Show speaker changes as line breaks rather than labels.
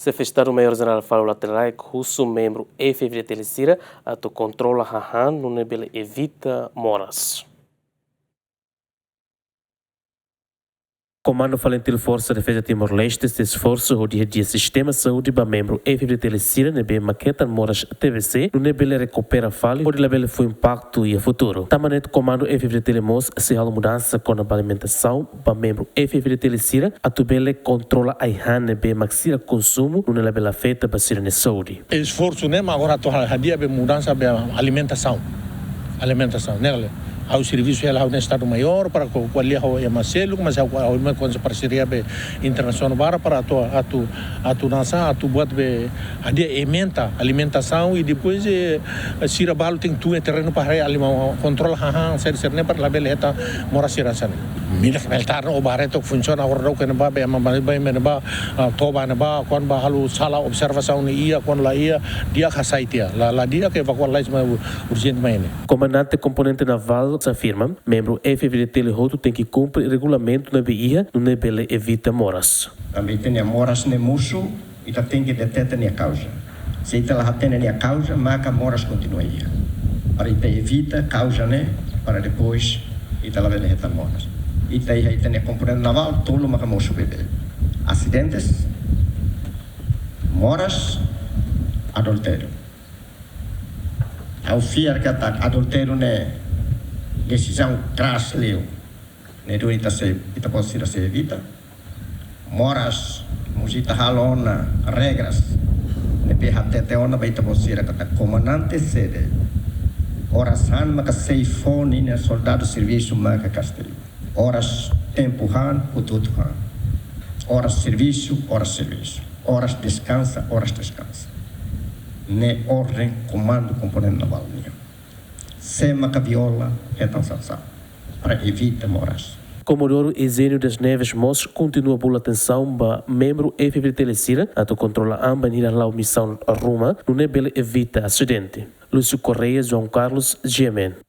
Se fechar o maior general fala lateral que russo membro FV Telecira a tu controla hahan no nível evita moras. Comando Valentil Força de Defesa Timor-Leste se esforça o dia sistema saúde para membro FV Telecira nebe maqueta moras TVC no nível recupera fali o nível foi impacto e futuro. Tamanet comando FV Telemos se há mudança com a alimentação para membro FV Telecira a tubele controla a ihan nebe maxira consumo no nível afeta para ser saúde.
Esforço né, mas agora a dia be mudança be alimentação, né? Ao serviço ela ao estado maior para o ali ao Marcelo, mas ao com a parceria internacional para atu nasa atu buat be a dia alimentação e depois sirabalo tem tu terreno para controle hahan ser nem para lá beleta mora sirasan. Mila meltar o bareto funciona agora que não vai be ba toba na ba quando ba halu sala observação ia quando lá ia dia kasaitia lá dia que evacuar mais urgentemente.
Comandante componente naval afirma, membro FV Telehoto tem que cumprir regulamento na BIA no nível evita moras.
Também tem moras ne muso e tem que detectar a causa. Se ela tem a causa, marca moras continua aí. Para evita causa né, para depois ela vai retar moras. E tem a componente naval, todo marca moço bebê. Acidentes, moras, adultério. Ao fiar que ataque adultério né decisão crasse leu ne do ita pode ser evita moras musita halona regras ne PHTT ona vai ita pode ser kata comandante sede horas han maka seifone ne soldado serviço maka castelo horas tempo han pututu han horas serviço horas descansa ne ordem comando componente naval Sema Caviola é tão salsa para evitar moras.
Comodoro Ezênio das Neves Mos continua a boa atenção para membro FV Telecira a tu controla a banira lá missão Roma no nível evita acidente. Lúcio Correia, João Carlos, GMN.